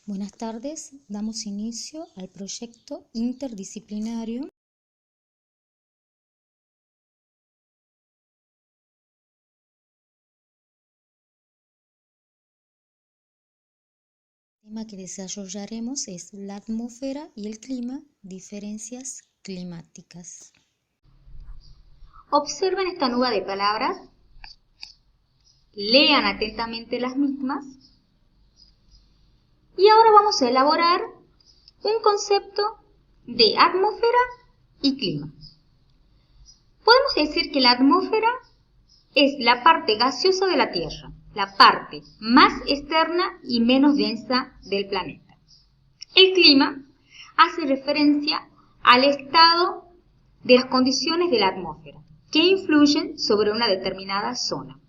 Buenas tardes, damos inicio al proyecto interdisciplinario El tema que desarrollaremos es la atmósfera y el clima, diferencias climáticas. Observen esta nube de palabras, lean atentamente las mismas y ahora vamos a elaborar un concepto de atmósfera y clima. Podemos decir que la atmósfera es la parte gaseosa de la Tierra, la parte más externa y menos densa del planeta. El clima hace referencia al estado de las condiciones de la atmósfera que influyen sobre una determinada zona.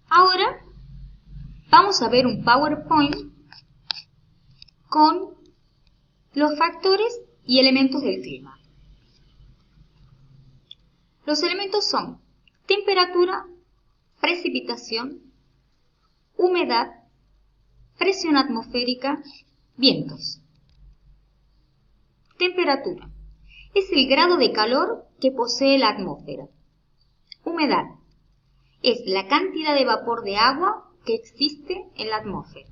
Ahora vamos a ver un PowerPoint con los factores y elementos del clima. Los elementos son temperatura, precipitación, humedad, presión atmosférica, vientos. Temperatura es el grado de calor que posee la atmósfera. Humedad es la cantidad de vapor de agua que existe en la atmósfera.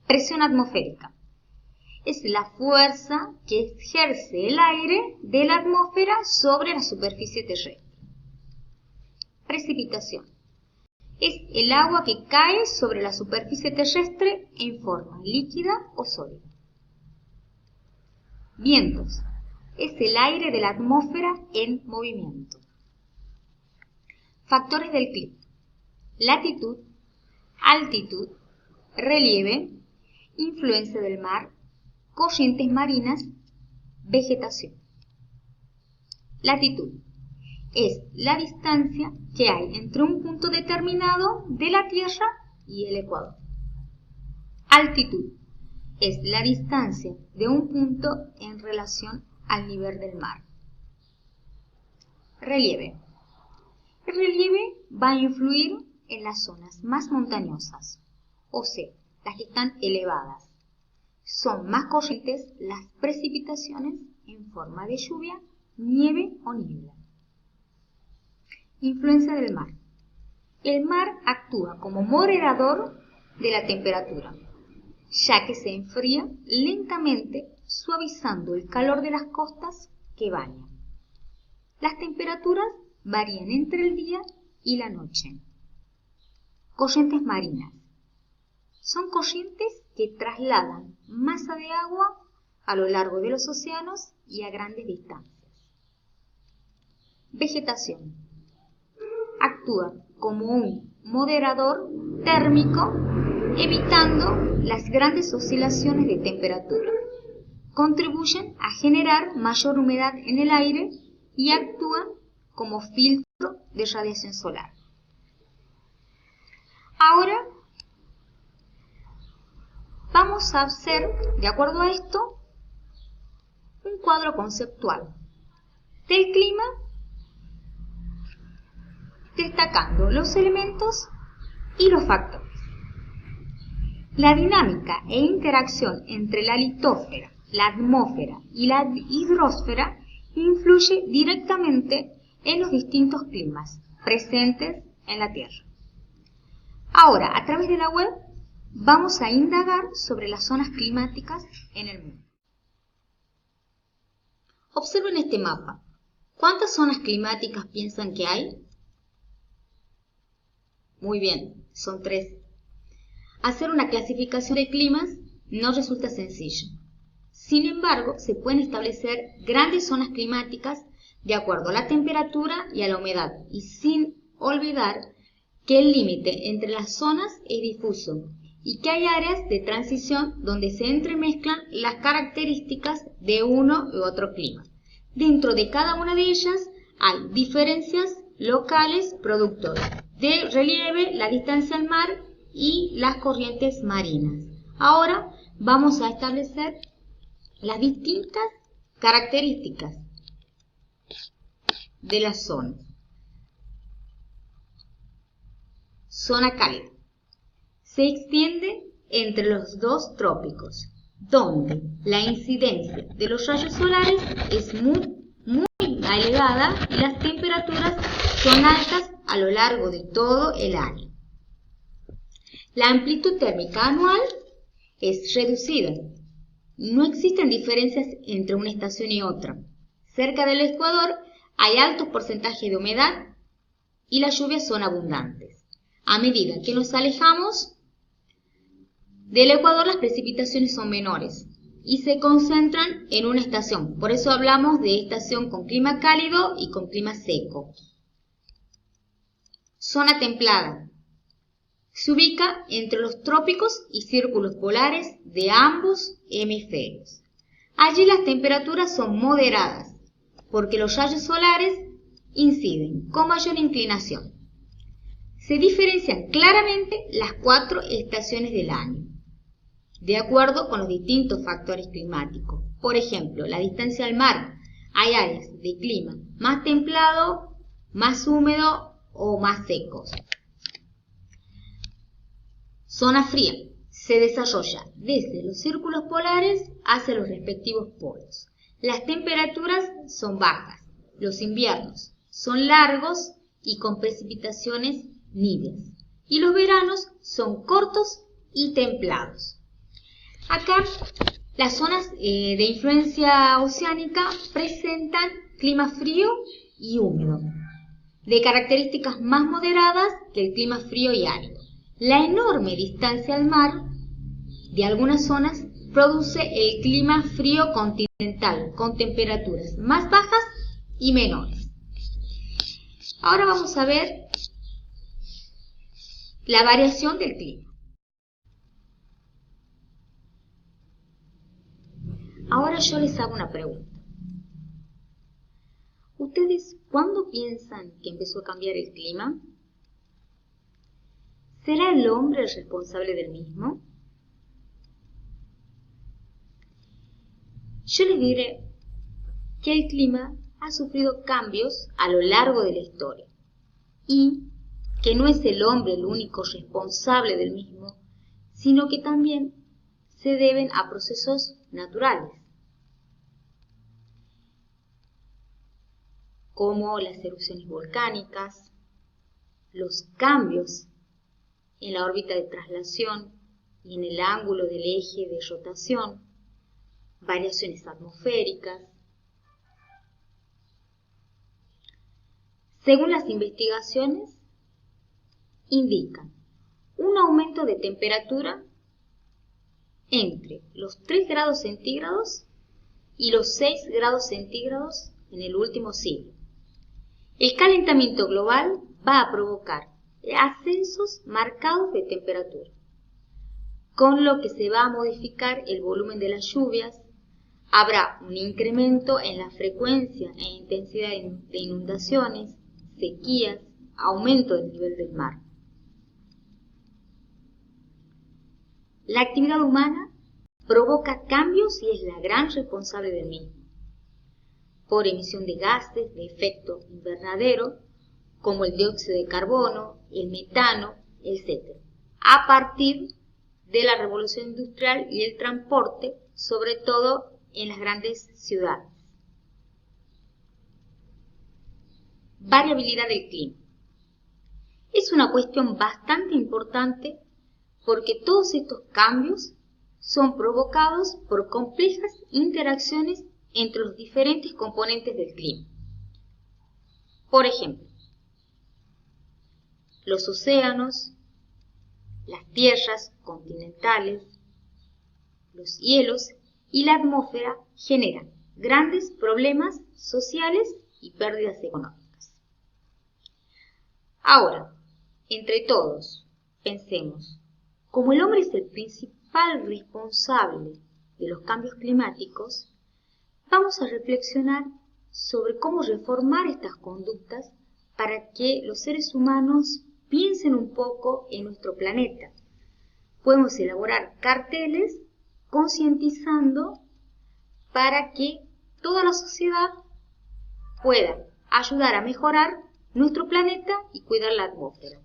Presión atmosférica es la fuerza que ejerce el aire de la atmósfera sobre la superficie terrestre. Precipitación es el agua que cae sobre la superficie terrestre en forma líquida o sólida. Vientos es el aire de la atmósfera en movimiento. Factores del clima: latitud, altitud, relieve, influencia del mar, corrientes marinas, vegetación. Latitud es la distancia que hay entre un punto determinado de la Tierra y el Ecuador. Altitud es la distancia de un punto en relación al nivel del mar. Relieve. El relieve va a influir en las zonas más montañosas, o sea, las que están elevadas. Son más corrientes las precipitaciones en forma de lluvia, nieve o niebla. Influencia del mar. El mar actúa como moderador de la temperatura, ya que se enfría lentamente, suavizando el calor de las costas que bañan. Las temperaturas varían entre el día y la noche. Corrientes marinas. Son corrientes que trasladan masa de agua a lo largo de los océanos y a grandes distancias. Vegetación. Actúa como un moderador térmico, evitando las grandes oscilaciones de temperatura. Contribuyen a generar mayor humedad en el aire y actúan como filtro de radiación solar. Ahora vamos a hacer, de acuerdo a esto, un cuadro conceptual del clima, destacando los elementos y los factores. La dinámica e interacción entre la litosfera, la atmósfera y la hidrosfera influye directamente en los distintos climas presentes en la Tierra. Ahora, a través de la web, vamos a indagar sobre las zonas climáticas en el mundo. Observen este mapa. ¿Cuántas zonas climáticas piensan que hay? Muy bien, son 3. Hacer una clasificación de climas no resulta sencillo. Sin embargo, se pueden establecer grandes zonas climáticas de acuerdo a la temperatura y a la humedad, y sin olvidar que el límite entre las zonas es difuso y que hay áreas de transición donde se entremezclan las características de uno u otro clima. Dentro de cada una de ellas hay diferencias locales producto de relieve, la distancia al mar y las corrientes marinas. Ahora vamos a establecer las distintas características de la zona. Zona cálida. Se extiende entre los dos trópicos, donde la incidencia de los rayos solares es muy elevada y las temperaturas son altas a lo largo de todo el año. La amplitud térmica anual es reducida. No existen diferencias entre una estación y otra. Cerca del Ecuador hay altos porcentajes de humedad y las lluvias son abundantes. A medida que nos alejamos del Ecuador, las precipitaciones son menores y se concentran en una estación. Por eso hablamos de estación con clima cálido y con clima seco. Zona templada. Se ubica entre los trópicos y círculos polares de ambos hemisferios. Allí las temperaturas son moderadas, porque los rayos solares inciden con mayor inclinación. Se diferencian claramente las 4 estaciones del año, de acuerdo con los distintos factores climáticos. Por ejemplo, la distancia al mar. Hay áreas de clima más templado, más húmedo o más secos. Zona fría. Se desarrolla desde los círculos polares hacia los respectivos polos. Las temperaturas son bajas. Los inviernos son largos y con precipitaciones níveas. Y los veranos son cortos y templados. Acá las zonas de influencia oceánica presentan clima frío y húmedo, de características más moderadas que el clima frío y árido. La enorme distancia al mar de algunas zonas produce el clima frío continental, con temperaturas más bajas y menores. Ahora vamos a ver la variación del clima. Ahora yo les hago una pregunta. ¿Ustedes cuándo piensan que empezó a cambiar el clima? ¿Será el hombre el responsable del mismo? Yo les diré que el clima ha sufrido cambios a lo largo de la historia y que no es el hombre el único responsable del mismo, sino que también se deben a procesos naturales, como las erupciones volcánicas, los cambios en la órbita de traslación y en el ángulo del eje de rotación, variaciones atmosféricas. Según las investigaciones, indican un aumento de temperatura entre los 3 grados centígrados y los 6 grados centígrados en el último siglo. El calentamiento global va a provocar ascensos marcados de temperatura, con lo que se va a modificar el volumen de las lluvias. Habrá un incremento en la frecuencia e intensidad de inundaciones, sequías, aumento del nivel del mar. La actividad humana provoca cambios y es la gran responsable del mismo, por emisión de gases de efecto invernadero, como el dióxido de carbono, el metano, etc., a partir de la revolución industrial y el transporte, sobre todo en las grandes ciudades. Variabilidad del clima. Es una cuestión bastante importante porque todos estos cambios son provocados por complejas interacciones entre los diferentes componentes del clima. Por ejemplo, los océanos, las tierras continentales, los hielos y la atmósfera generan grandes problemas sociales y pérdidas económicas. Ahora, entre todos, pensemos, como el hombre es el principal responsable de los cambios climáticos, vamos a reflexionar sobre cómo reformar estas conductas para que los seres humanos piensen un poco en nuestro planeta. Podemos elaborar carteles concientizando para que toda la sociedad pueda ayudar a mejorar nuestro planeta y cuidar la atmósfera.